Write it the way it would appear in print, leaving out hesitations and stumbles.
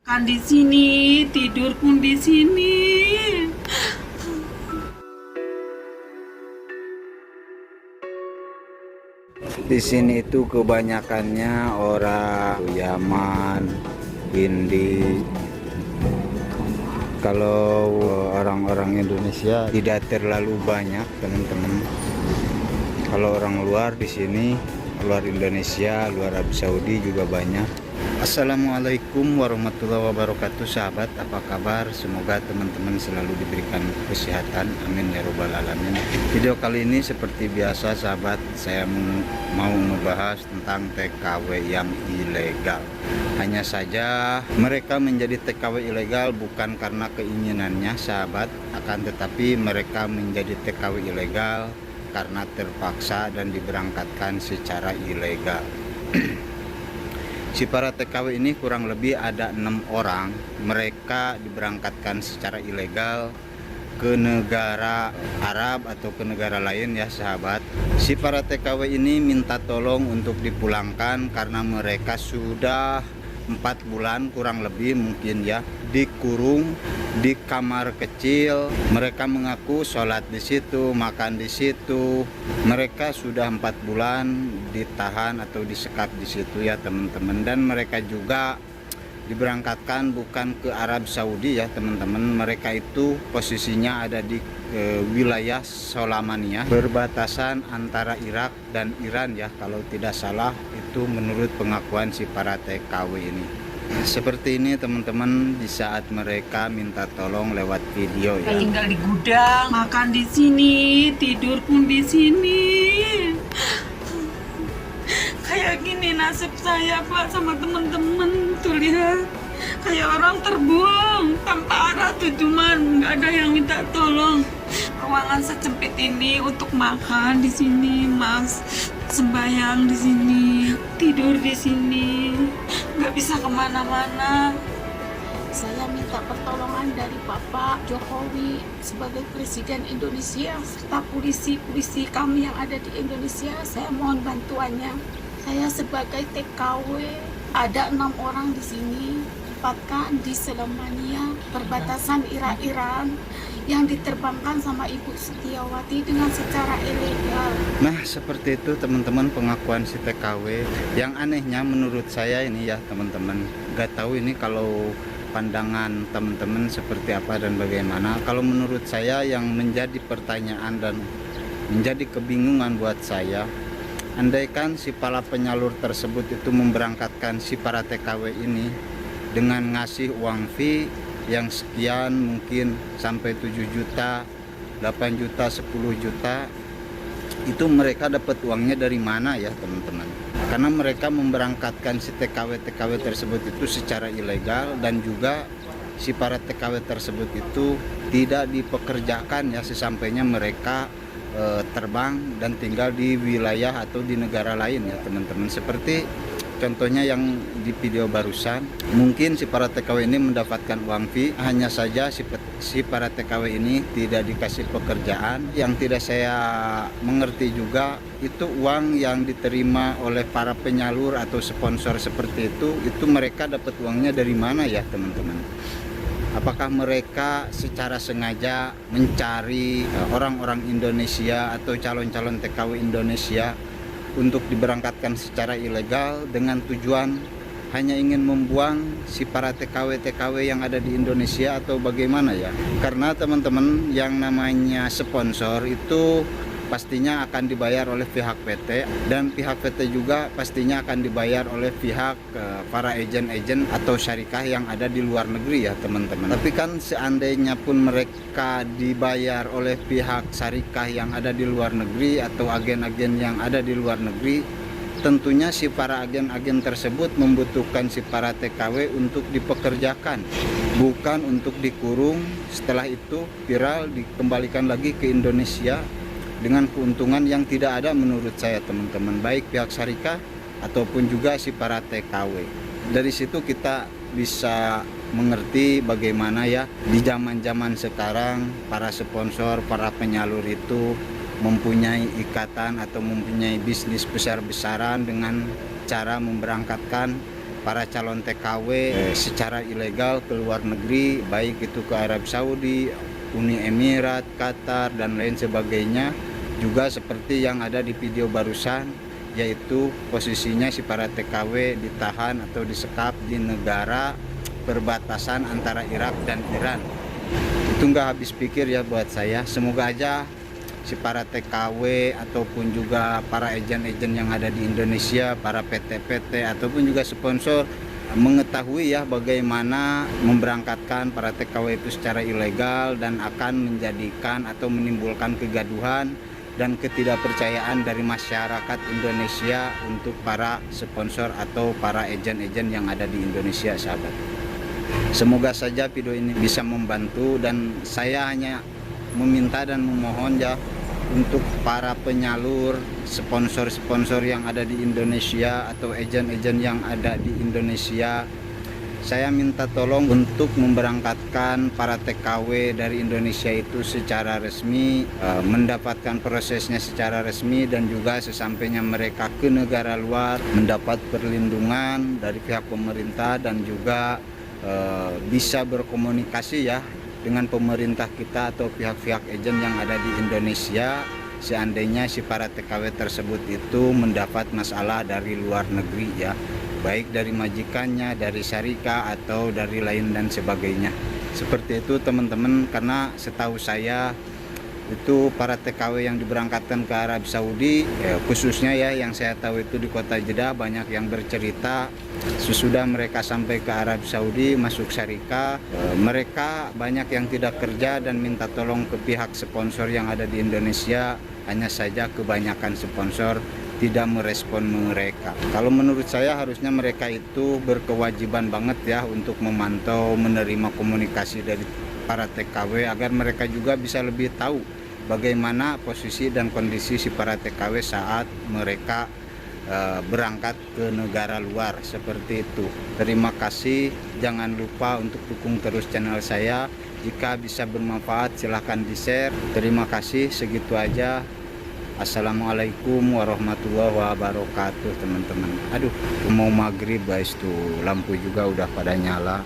Kan di sini, tidur pun di sini. Di sini itu kebanyakannya orang Yaman, Hindi. Kalau orang-orang Indonesia tidak terlalu banyak, teman-teman. Kalau orang luar di sini, luar Indonesia, luar Arab Saudi juga banyak. Assalamualaikum warahmatullahi wabarakatuh, sahabat. Apa kabar? Semoga teman-teman selalu diberikan kesehatan. Amin ya robbal alamin. Video kali ini seperti biasa, sahabat, saya mau membahas tentang TKW yang ilegal. Hanya saja mereka menjadi TKW ilegal bukan karena keinginannya, sahabat, akan tetapi mereka menjadi TKW ilegal karena terpaksa dan diberangkatkan secara ilegal. Si para TKW ini kurang lebih ada 6 orang. Mereka diberangkatkan secara ilegal ke negara Arab atau ke negara lain ya, sahabat. Si para TKW ini minta tolong untuk dipulangkan karena mereka sudah 4 bulan kurang lebih mungkin ya dikurung di kamar kecil. Mereka mengaku sholat di situ, makan di situ. Mereka sudah 4 bulan ditahan atau disekap di situ ya, teman-teman. Dan mereka juga diberangkatkan bukan ke Arab Saudi ya, teman-teman. Mereka itu posisinya ada di wilayah Solamania, berbatasan antara Irak dan Iran ya, kalau tidak salah itu menurut pengakuan si para TKW ini. Seperti ini, teman-teman, di saat mereka minta tolong lewat video ya. Tinggal di gudang, makan di sini, tidur pun di sini. Kayak gini nasib saya, Pak, sama teman-teman. Tuh lihat, kayak orang terbuang tanpa arah tujuan, nggak ada yang minta tolong. Ruangan sesempit ini untuk makan di sini, Mas. Sembayang di sini, tidur di sini, nggak bisa kemana-mana. Saya minta pertolongan dari Bapak Jokowi sebagai Presiden Indonesia serta polisi-polisi kami yang ada di Indonesia. Saya mohon bantuannya. Saya sebagai TKW, ada 6 orang di sini, ditempatkan di Selemania, perbatasan Irak-Iran, yang diterbangkan sama Ibu Setiawati dengan secara ilegal. Nah, seperti itu, teman-teman, pengakuan si TKW. Yang anehnya menurut saya ini ya, teman-teman, gak tahu ini kalau pandangan teman-teman seperti apa dan bagaimana. Kalau menurut saya yang menjadi pertanyaan dan menjadi kebingungan buat saya, andaikan si para penyalur tersebut itu memberangkatkan si para TKW ini dengan ngasih uang fee yang sekian, mungkin sampai 7 juta, 8 juta, 10 juta, itu mereka dapat uangnya dari mana ya, teman-teman? Karena mereka memberangkatkan si TKW-TKW tersebut itu secara ilegal, dan juga si para TKW tersebut itu tidak dipekerjakan ya sesampainya mereka terbang dan tinggal di wilayah atau di negara lain ya, teman-teman. Seperti contohnya yang di video barusan, mungkin si para TKW ini mendapatkan uang fee, hanya saja si para TKW ini tidak dikasih pekerjaan. Yang tidak saya mengerti juga, itu uang yang diterima oleh para penyalur atau sponsor seperti itu mereka dapat uangnya dari mana ya, teman-teman? Apakah mereka secara sengaja mencari orang-orang Indonesia atau calon-calon TKW Indonesia untuk diberangkatkan secara ilegal dengan tujuan hanya ingin membuang si para TKW-TKW yang ada di Indonesia, atau bagaimana ya? Karena teman-teman, yang namanya sponsor itu pastinya akan dibayar oleh pihak PT, dan pihak PT juga pastinya akan dibayar oleh pihak para agen-agen atau syarikah yang ada di luar negeri ya, teman-teman. Tapi kan seandainya pun mereka dibayar oleh pihak syarikah yang ada di luar negeri atau agen-agen yang ada di luar negeri, tentunya si para agen-agen tersebut membutuhkan si para TKW untuk dipekerjakan, bukan untuk dikurung, setelah itu viral dikembalikan lagi ke Indonesia dengan keuntungan yang tidak ada menurut saya, teman-teman, baik pihak syarikah ataupun juga si para TKW. Dari situ kita bisa mengerti bagaimana ya di zaman-zaman sekarang para sponsor, para penyalur itu mempunyai ikatan atau mempunyai bisnis besar-besaran dengan cara memberangkatkan para calon TKW secara ilegal ke luar negeri, baik itu ke Arab Saudi, Uni Emirat, Qatar, dan lain sebagainya. Juga seperti yang ada di video barusan, yaitu posisinya si para TKW ditahan atau disekap di negara perbatasan antara Irak dan Iran. Itu nggak habis pikir ya buat saya. Semoga aja si para TKW ataupun juga para agen-agen yang ada di Indonesia, para PT-PT ataupun juga sponsor mengetahui ya bagaimana memberangkatkan para TKW itu secara ilegal dan akan menjadikan atau menimbulkan kegaduhan dan ketidakpercayaan dari masyarakat Indonesia untuk para sponsor atau para agen-agen yang ada di Indonesia, sahabat. Semoga saja video ini bisa membantu, dan saya hanya meminta dan memohon ya untuk para penyalur, sponsor-sponsor yang ada di Indonesia atau agen-agen yang ada di Indonesia, saya minta tolong untuk memberangkatkan para TKW dari Indonesia itu secara resmi, mendapatkan prosesnya secara resmi, dan juga sesampainya mereka ke negara luar mendapat perlindungan dari pihak pemerintah, dan juga bisa berkomunikasi ya dengan pemerintah kita atau pihak-pihak agen yang ada di Indonesia seandainya si para TKW tersebut itu mendapat masalah dari luar negeri ya, baik dari majikannya, dari syarika, atau dari lain dan sebagainya. Seperti itu teman-teman, karena setahu saya itu para TKW yang diberangkatkan ke Arab Saudi, khususnya ya yang saya tahu itu di kota Jeddah, banyak yang bercerita sesudah mereka sampai ke Arab Saudi masuk syarika, mereka banyak yang tidak kerja dan minta tolong ke pihak sponsor yang ada di Indonesia. Hanya saja kebanyakan sponsor tidak merespon mereka. Kalau menurut saya harusnya mereka itu berkewajiban banget ya untuk memantau, menerima komunikasi dari para TKW agar mereka juga bisa lebih tahu bagaimana posisi dan kondisi si para TKW saat mereka berangkat ke negara luar, seperti itu. Terima kasih, jangan lupa untuk dukung terus channel saya. Jika bisa bermanfaat silahkan di-share. Terima kasih, segitu aja. Assalamualaikum warahmatullahi wabarakatuh teman-teman. Aduh, mau maghrib guys, tuh lampu juga udah pada nyala.